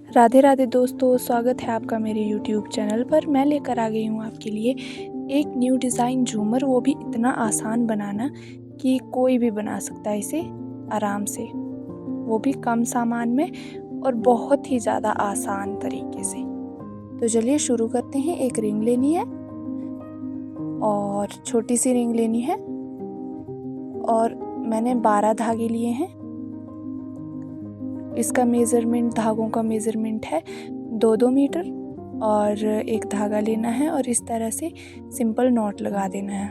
राधे राधे दोस्तों, स्वागत है आपका मेरे YouTube चैनल पर। मैं लेकर आ गई हूँ आपके लिए एक न्यू डिज़ाइन झूमर, वो भी इतना आसान बनाना कि कोई भी बना सकता है इसे आराम से, वो भी कम सामान में और बहुत ही ज़्यादा आसान तरीके से। तो चलिए शुरू करते हैं। एक रिंग लेनी है और छोटी सी रिंग लेनी है और मैंने 12 धागे लिए हैं। इसका मेज़रमेंट, धागों का मेज़रमेंट है 2-2 मीटर और एक धागा लेना है और इस तरह से सिंपल नॉट लगा देना है।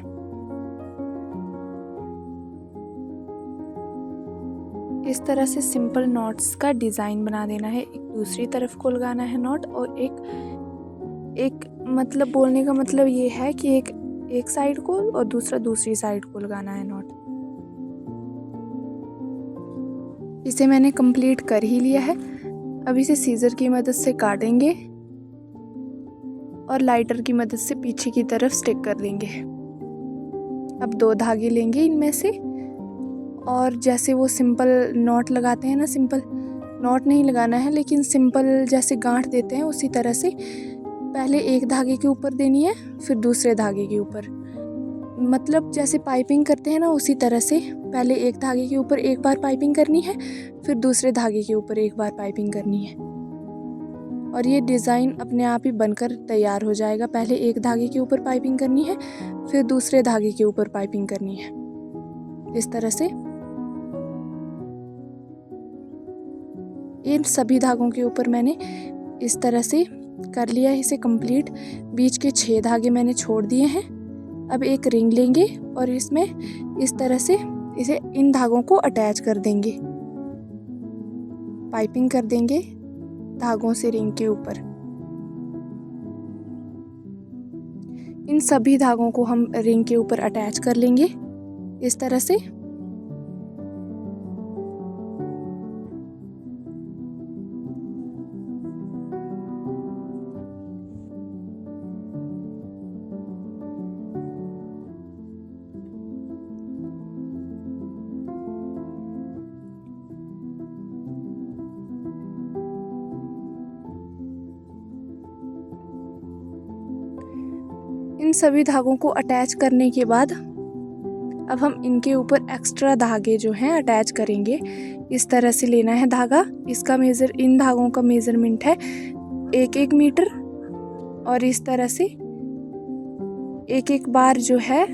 इस तरह से सिंपल नॉट्स का डिज़ाइन बना देना है। एक दूसरी तरफ को लगाना है नॉट और एक मतलब बोलने का मतलब ये है कि एक साइड को और दूसरा दूसरी साइड को लगाना है नॉट। इसे मैंने कंप्लीट कर ही लिया है। अब इसे सीज़र की मदद से काटेंगे और लाइटर की मदद से पीछे की तरफ स्टिक कर देंगे। अब 2 धागे लेंगे इनमें से और जैसे वो सिंपल नॉट लगाते हैं ना, सिंपल नॉट नहीं लगाना है लेकिन सिंपल जैसे गांठ देते हैं उसी तरह से पहले एक धागे के ऊपर देनी है, फिर दूसरे धागे के ऊपर, मतलब जैसे पाइपिंग करते हैं ना उसी तरह से पहले एक धागे के ऊपर एक बार पाइपिंग करनी है, फिर दूसरे धागे के ऊपर एक बार पाइपिंग करनी है और ये डिज़ाइन अपने आप ही बनकर तैयार हो जाएगा। पहले एक धागे के ऊपर पाइपिंग करनी है, फिर दूसरे धागे के ऊपर पाइपिंग करनी है, इस तरह से। इन सभी धागों के ऊपर मैंने इस तरह से कर लिया है इसे कंप्लीट। बीच के 6 धागे मैंने छोड़ दिए हैं। अब एक रिंग लेंगे और इसमें इस तरह से इसे इन धागों को अटैच कर देंगे, पाइपिंग कर देंगे धागों से रिंग के ऊपर। इन सभी धागों को हम रिंग के ऊपर अटैच कर लेंगे इस तरह से। इन सभी धागों को अटैच करने के बाद अब हम इनके ऊपर एक्स्ट्रा धागे जो हैं अटैच करेंगे। इस तरह से लेना है धागा। इसका इन धागों का मेज़रमेंट है 1-1 मीटर और इस तरह से एक बार जो है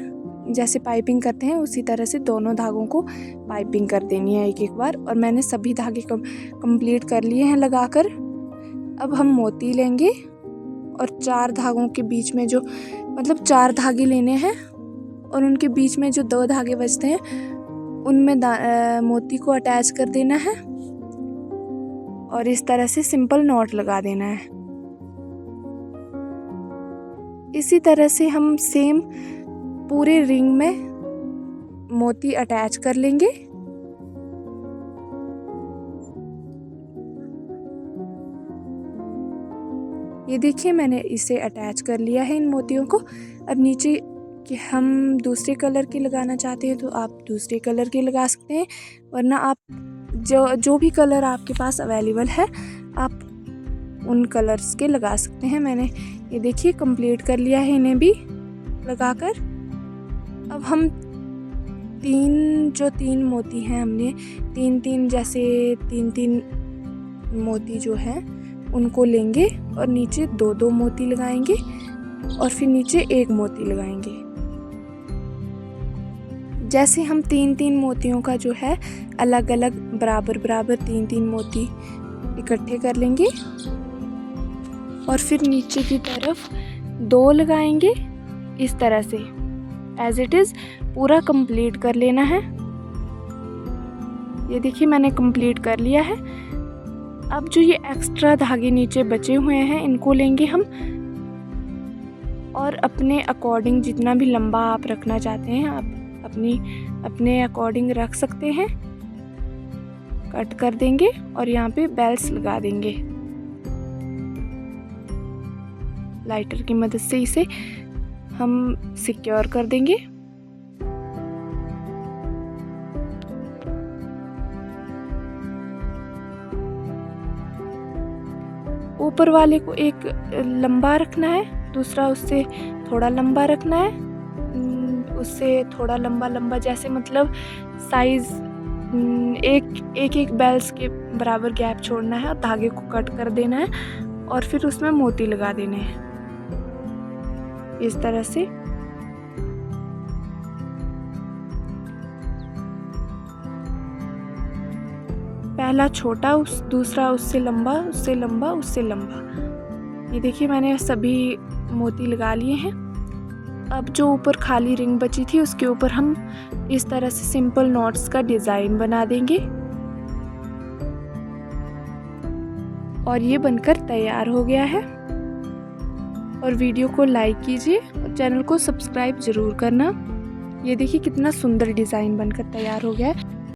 जैसे पाइपिंग करते हैं उसी तरह से दोनों धागों को पाइपिंग कर देनी है एक बार। और मैंने सभी धागे कंप्लीट कर लिए हैं लगाकर। अब हम मोती लेंगे और 4 धागों के बीच में जो, मतलब 4 धागे लेने हैं और उनके बीच में जो 2 धागे बचते हैं उनमें मोती को अटैच कर देना है और इस तरह से सिंपल नॉट लगा देना है। इसी तरह से हम सेम पूरे रिंग में मोती अटैच कर लेंगे। ये देखिए मैंने इसे अटैच कर लिया है इन मोतियों को। अब नीचे कि हम दूसरे कलर के लगाना चाहते हैं तो आप दूसरे कलर के लगा सकते हैं, वरना आप जो भी कलर आपके पास अवेलेबल है आप उन कलर्स के लगा सकते हैं। मैंने ये देखिए कंप्लीट कर लिया है इन्हें भी लगाकर। अब हम 3 मोती हैं, हमने 3-3 जैसे 3-3 मोती जो हैं उनको लेंगे और नीचे 2-2 मोती लगाएंगे और फिर नीचे 1 मोती लगाएंगे। जैसे हम 3-3 मोतियों का जो है अलग अलग बराबर 3-3 मोती इकट्ठे कर लेंगे और फिर नीचे की तरफ 2 लगाएंगे इस तरह से। एज इट इज़ पूरा कंप्लीट कर लेना है। ये देखिए मैंने कंप्लीट कर लिया है। अब जो ये एक्स्ट्रा धागे नीचे बचे हुए हैं इनको लेंगे हम और अपने अकॉर्डिंग जितना भी लंबा आप रखना चाहते हैं आप अपने अकॉर्डिंग रख सकते हैं। कट कर देंगे और यहाँ पे बेल्स लगा देंगे। लाइटर की मदद से इसे हम सिक्योर कर देंगे। ऊपर वाले को एक लंबा रखना है, दूसरा उससे थोड़ा लंबा रखना है, उससे थोड़ा लंबा जैसे मतलब साइज़ एक बेल्स के बराबर गैप छोड़ना है और धागे को कट कर देना है और फिर उसमें मोती लगा देने हैं इस तरह से। पहला छोटा, दूसरा उससे लंबा, उससे लंबा, उससे लंबा। ये देखिए मैंने सभी मोती लगा लिए हैं। अब जो ऊपर खाली रिंग बची थी उसके ऊपर हम इस तरह से सिंपल नॉट्स का डिज़ाइन बना देंगे और ये बनकर तैयार हो गया है। और वीडियो को लाइक कीजिए और चैनल को सब्सक्राइब ज़रूर करना। ये देखिए कितना सुंदर डिज़ाइन बनकर तैयार हो गया है।